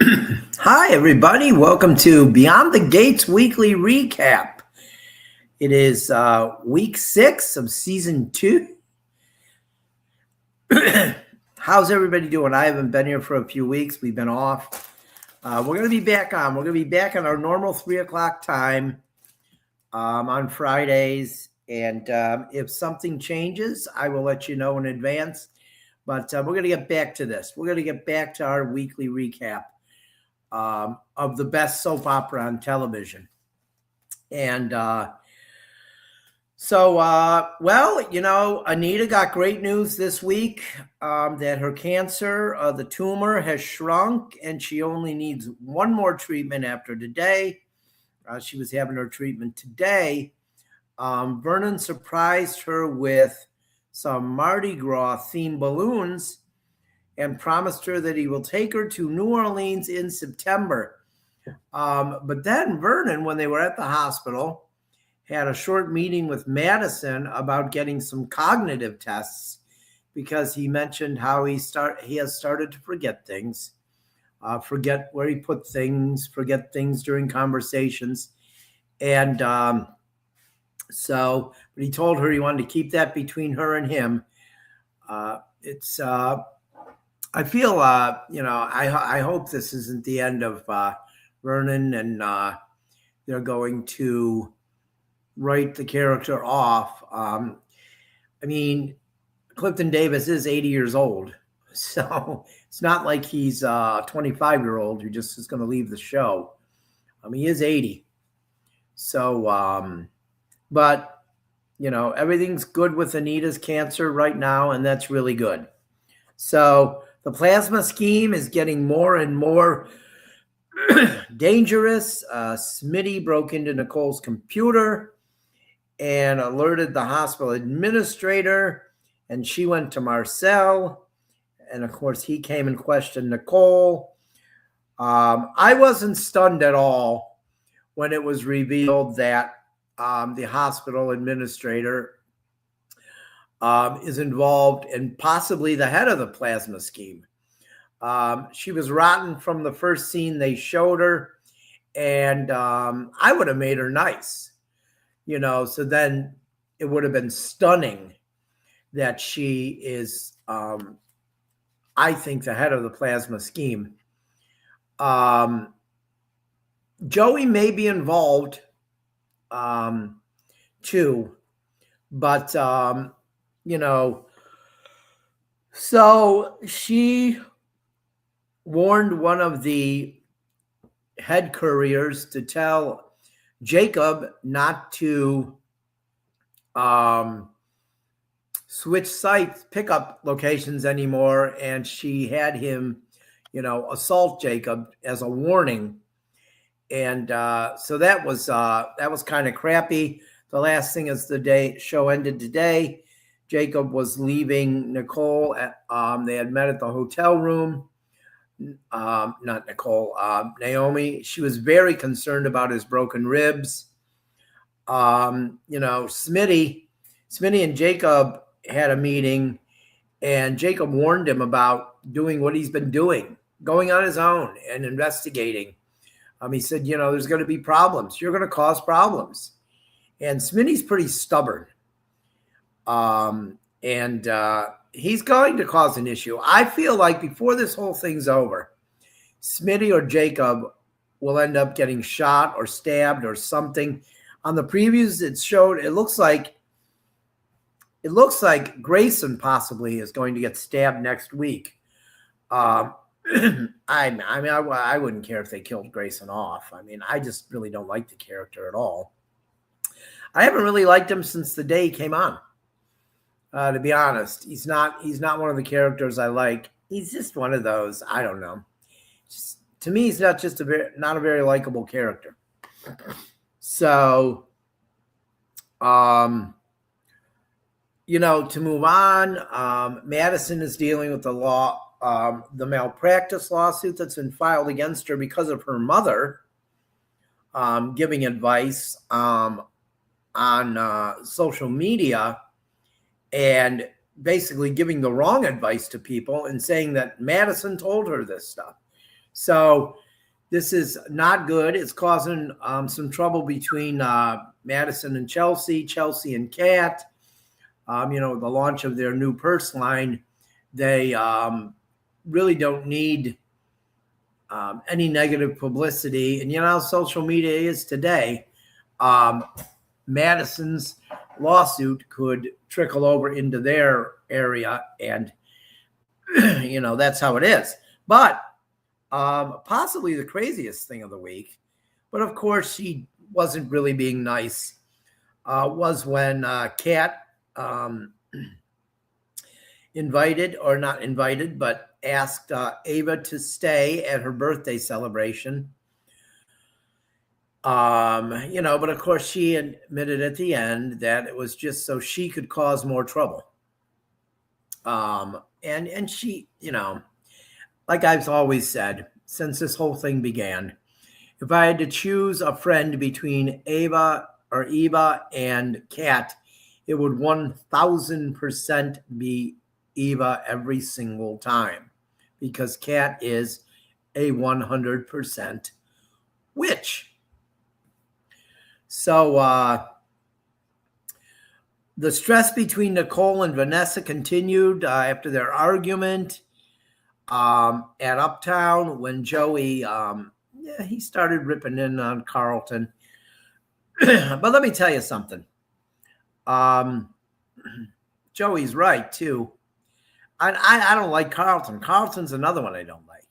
Hi, everybody. Welcome to Beyond the Gates Weekly Recap. It is week 6 of season 2. How's everybody doing? I haven't been here for a few weeks. We've been off. We're going to be back on. We're going to be back on our normal 3 o'clock time on Fridays. And if something changes, I will let you know in advance. But we're going to get back to this. We're going to get back to our weekly recap of the best soap opera on television. And Anita got great news this week that her cancer, the tumor, has shrunk and she only needs one more treatment after today. She was having her treatment today. Vernon surprised her with some Mardi Gras themed balloons and promised her that he will take her to New Orleans in September. But then Vernon, when they were at the hospital, had a short meeting with Madison about getting some cognitive tests because he mentioned how he has started to forget things, forget where he put things, forget things during conversations. And but he told her he wanted to keep that between her and him. I feel, I hope this isn't the end of Vernon and they're going to write the character off. Clifton Davis is 80 years old, so it's not like he's a 25-year-old who just is going to leave the show. He is 80. So, but, everything's good with Anita's cancer right now, and that's really good. So the plasma scheme is getting more and more dangerous. Smitty broke into Nicole's computer and alerted the hospital administrator, and she went to Marcel. And of course, he came and questioned Nicole. I wasn't stunned at all when it was revealed that the hospital administrator is involved and possibly the head of the plasma scheme. She was rotten from the first scene they showed her, and I would have made her nice, so then it would have been stunning that she is, I think, the head of the plasma scheme. Joey may be involved too, but so she warned one of the head couriers to tell Jacob not to switch sites, pickup locations anymore, and she had him, assault Jacob as a warning. And so that was kind of crappy. The last thing is the show ended today. Jacob was leaving Nicole. They had met at the hotel room. Not Nicole, Naomi. She was very concerned about his broken ribs. Smitty and Jacob had a meeting, and Jacob warned him about doing what he's been doing, going on his own and investigating. He said, there's going to be problems. You're going to cause problems. And Smitty's pretty stubborn. He's going to cause an issue. I feel like before this whole thing's over, Smitty or Jacob will end up getting shot or stabbed or something. On the previews, it showed, it looks like Grayson possibly is going to get stabbed next week. I wouldn't care if they killed Grayson off. I just really don't like the character at all. I haven't really liked him since the day he came on. To be honest, he's not one of the characters I like. He's just one of those. I don't know. To me, he's not a very likable character. So, to move on, Madison is dealing with the malpractice lawsuit that's been filed against her because of her mother giving advice on social media and basically giving the wrong advice to people and saying that Madison told her this stuff. So this is not good. It's causing some trouble between Madison and Chelsea and Kat. The launch of their new purse line, they really don't need any negative publicity. And how social media is today. Madison's lawsuit could trickle over into their area, and that's how it is. But possibly the craziest thing of the week, but of course she wasn't really being nice, was when Kat invited, or not invited, but asked Ava to stay at her birthday celebration. But of course she admitted at the end that it was just so she could cause more trouble. And she, like I've always said, since this whole thing began, if I had to choose a friend between Eva and Kat, it would 1000% be Eva every single time, because Kat is a 100% witch. So the stress between Nicole and Vanessa continued after their argument at Uptown, when Joey, he started ripping in on Carlton. But let me tell you something. Joey's right, too. I don't like Carlton. Carlton's another one I don't like.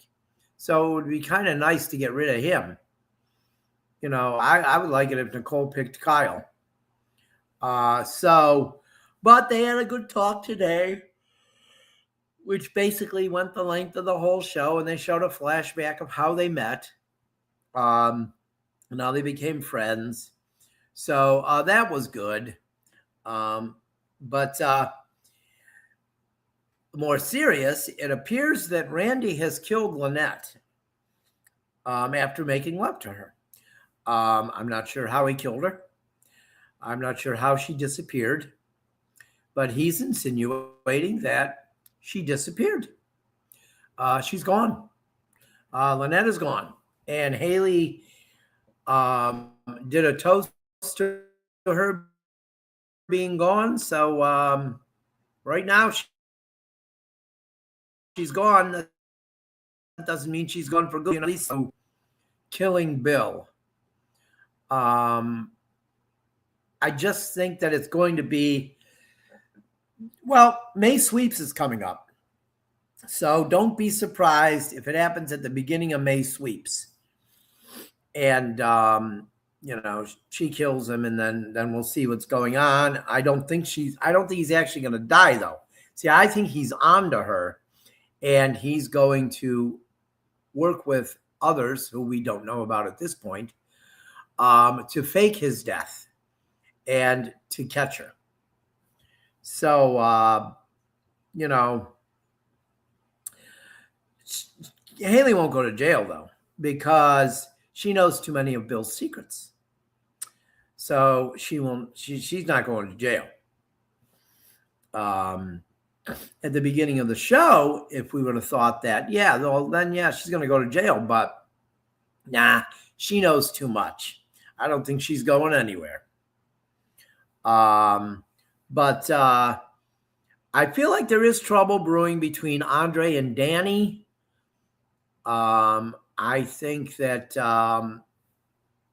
So it would be kind of nice to get rid of him. I would like it if Nicole picked Kyle. But they had a good talk today, which basically went the length of the whole show, and they showed a flashback of how they met. And how they became friends. So that was good. But more serious, it appears that Randy has killed Lynette after making love to her. I'm not sure how he killed her. I'm not sure how she disappeared, but he's insinuating that she disappeared. She's gone. Lynette is gone. And Haley did a toast to her being gone. So right now she's gone. That doesn't mean she's gone for good. At least killing Bill. I just think that it's going to be, May Sweeps is coming up. So don't be surprised if it happens at the beginning of May Sweeps. And, she kills him, and then we'll see what's going on. I don't think he's actually going to die, though. See, I think he's on to her, and he's going to work with others who we don't know about at this point to fake his death and to catch her. So, Haley won't go to jail, though, because she knows too many of Bill's secrets. So she's not going to jail. At the beginning of the show, if we would have thought that, she's going to go to jail. But nah, she knows too much. I don't think she's going anywhere. But I feel like there is trouble brewing between Andre and Danny. I think that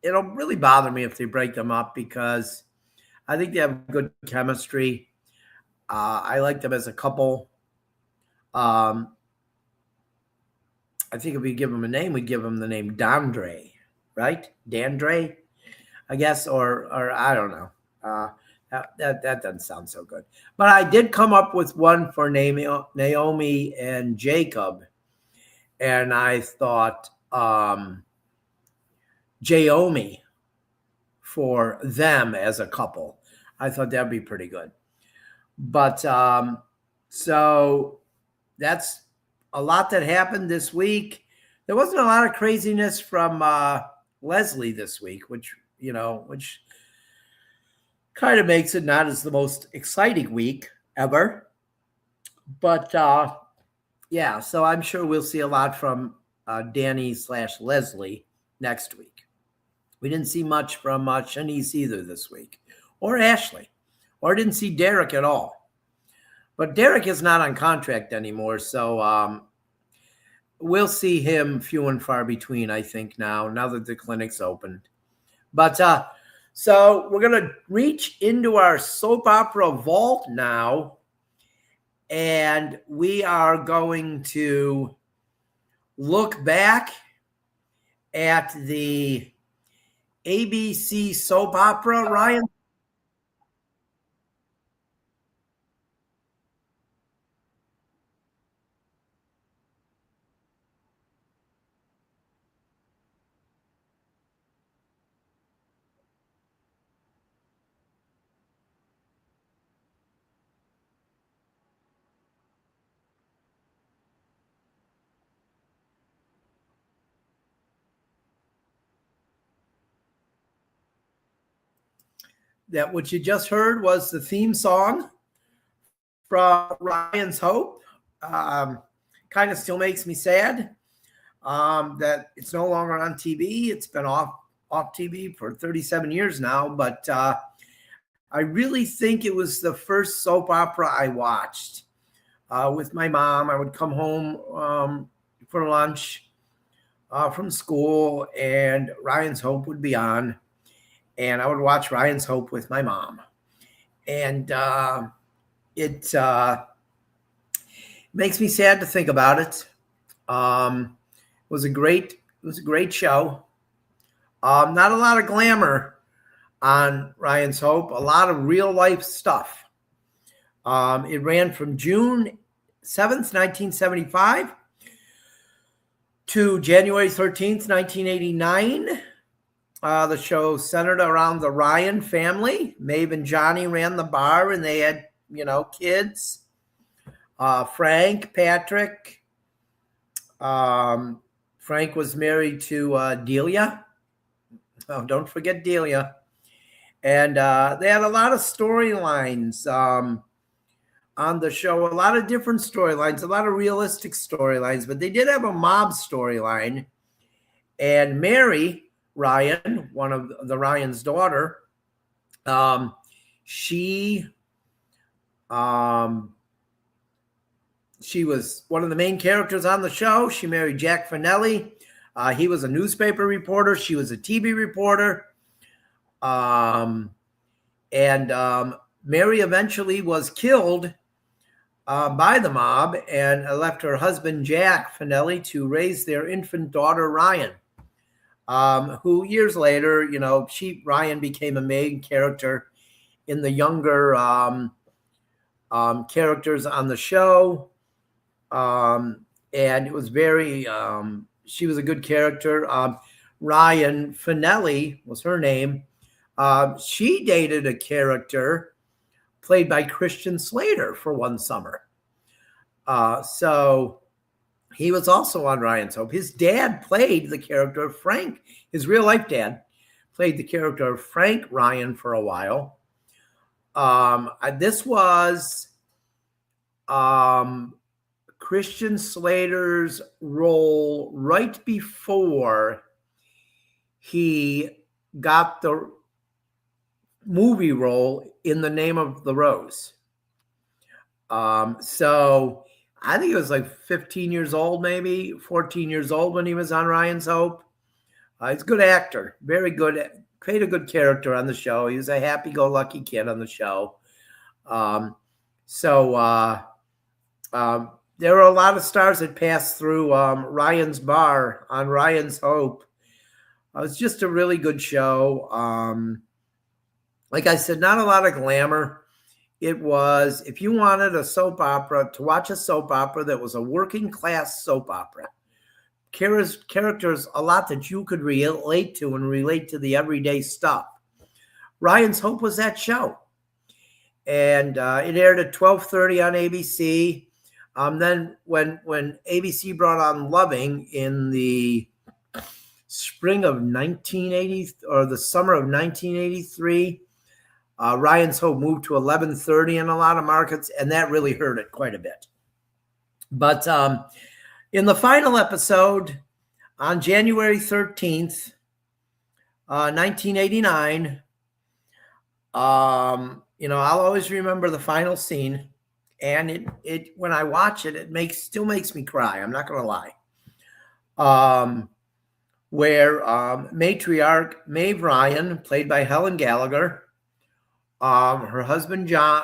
it'll really bother me if they break them up, because I think they have good chemistry. I like them as a couple. I think if we give them a name, we'd give them the name Dandre, right? Dandre, I guess, or I don't know. That doesn't sound so good. But I did come up with one for Naomi and Jacob, and I thought Jaomi for them as a couple. I thought that'd be pretty good. But so that's a lot that happened this week. There wasn't a lot of craziness from Leslie this week, which kind of makes it not as the most exciting week ever. But so I'm sure we'll see a lot from Danny/Leslie next week. We didn't see much from Shanice either this week, or Ashley, or didn't see Derek at all. But Derek is not on contract anymore, so we'll see him few and far between, I think, now that the clinic's opened. But so we're going to reach into our soap opera vault now, and we are going to look back at the ABC soap opera, Ryan. That what you just heard was the theme song from Ryan's Hope. Kind of still makes me sad that it's no longer on TV. It's been off TV for 37 years now, but I really think it was the first soap opera I watched with my mom. I would come home for lunch from school, and Ryan's Hope would be on, and I would watch Ryan's Hope with my mom. And it makes me sad to think about it. It was a great show. Not a lot of glamour on Ryan's Hope, a lot of real life stuff. It ran from June 7th, 1975 to January 13th, 1989. The show centered around the Ryan family. Maeve and Johnny ran the bar, and they had, kids. Frank, Patrick. Frank was married to Delia. Oh, don't forget Delia. And they had a lot of storylines on the show, a lot of different storylines, a lot of realistic storylines, but they did have a mob storyline. And Mary Ryan, one of the Ryan's daughter, she was one of the main characters on the show. She married Jack Finelli. He was a newspaper reporter. She was a TV reporter. And Mary eventually was killed by the mob and left her husband, Jack Finelli, to raise their infant daughter, Ryan, who years later, Ryan became a main character in the younger characters on the show. And it was very, she was a good character. Ryan Finelli was her name. She dated a character played by Christian Slater for one summer. So he was also on Ryan's Hope. His dad played the character of Frank. His real life dad played the character of Frank Ryan for a while. This was Christian Slater's role right before he got the movie role in The Name of the Rose. So I think he was like 15 years old, maybe 14 years old when he was on Ryan's Hope. He's a good actor, very good, played a good character on the show. He was a happy-go-lucky kid on the show. There were a lot of stars that passed through Ryan's bar on Ryan's Hope. It was just a really good show. Like I said, not a lot of glamour. It was, if you wanted a soap opera, to watch a soap opera that was a working class soap opera, characters a lot that you could relate to and relate to the everyday stuff. Ryan's Hope was that show. And it aired at 12:30 on ABC. Then when ABC brought on Loving in the spring of 1980, or the summer of 1983, Ryan's Hope moved to 11:30 in a lot of markets, and that really hurt it quite a bit. But in the final episode, On January 13th, 1989, I'll always remember the final scene, and it when I watch it, still makes me cry. I'm not going to lie. Where matriarch Maeve Ryan, played by Helen Gallagher, her husband John,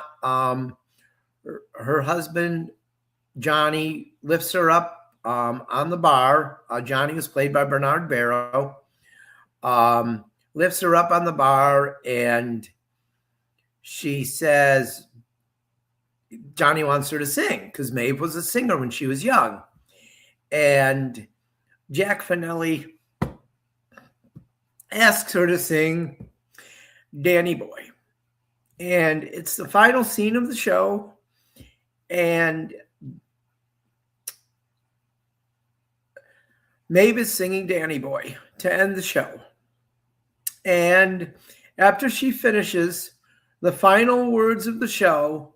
her husband Johnny lifts her up on the bar. Johnny was played by Bernard Barrow. Lifts her up on the bar, and she says Johnny wants her to sing because Maeve was a singer when she was young. And Jack Finelli asks her to sing Danny Boy. And it's the final scene of the show. And Maeve is singing Danny Boy to end the show. And after she finishes, the final words of the show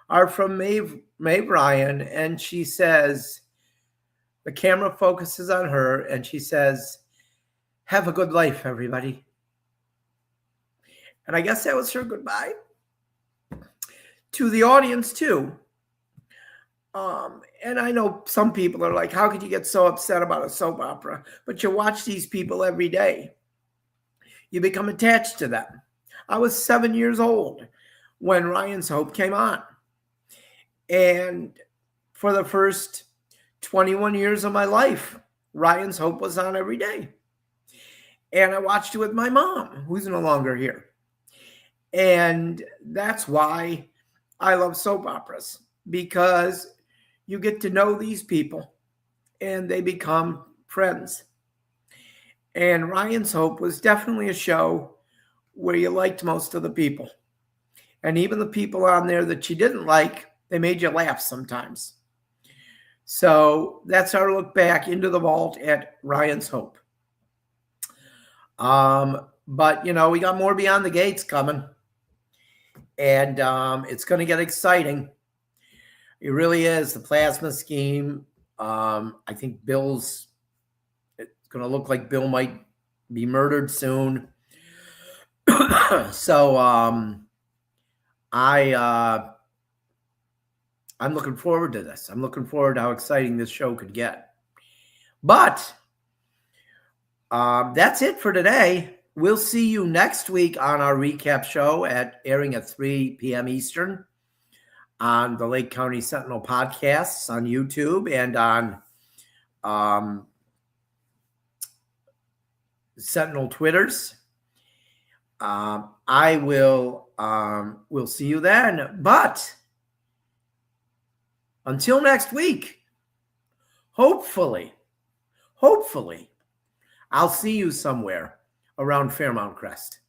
are from Maeve Ryan. And she says, the camera focuses on her, and she says, "Have a good life, everybody." And I guess that was her goodbye to the audience, too. And I know some people are like, how could you get so upset about a soap opera? But you watch these people every day. You become attached to them. I was 7 years old when Ryan's Hope came on. And for the first 21 years of my life, Ryan's Hope was on every day. And I watched it with my mom, who's no longer here. And that's why I love soap operas, because you get to know these people and they become friends. And Ryan's Hope was definitely a show where you liked most of the people. And even the people on there that you didn't like, they made you laugh sometimes. So that's our look back into the vault at Ryan's Hope. But, we got more Beyond the Gates coming. And it's going to get exciting. It really is. The plasma scheme. I think it's going to look like Bill might be murdered soon. So I'm looking forward to this. I'm looking forward to how exciting this show could get. But that's it for today. We'll see you next week on our recap show airing at 3 p.m. Eastern on the Lake County Sentinel podcasts on YouTube and on Sentinel Twitters. We'll see you then. But until next week, hopefully, I'll see you somewhere around Fairmount Crest.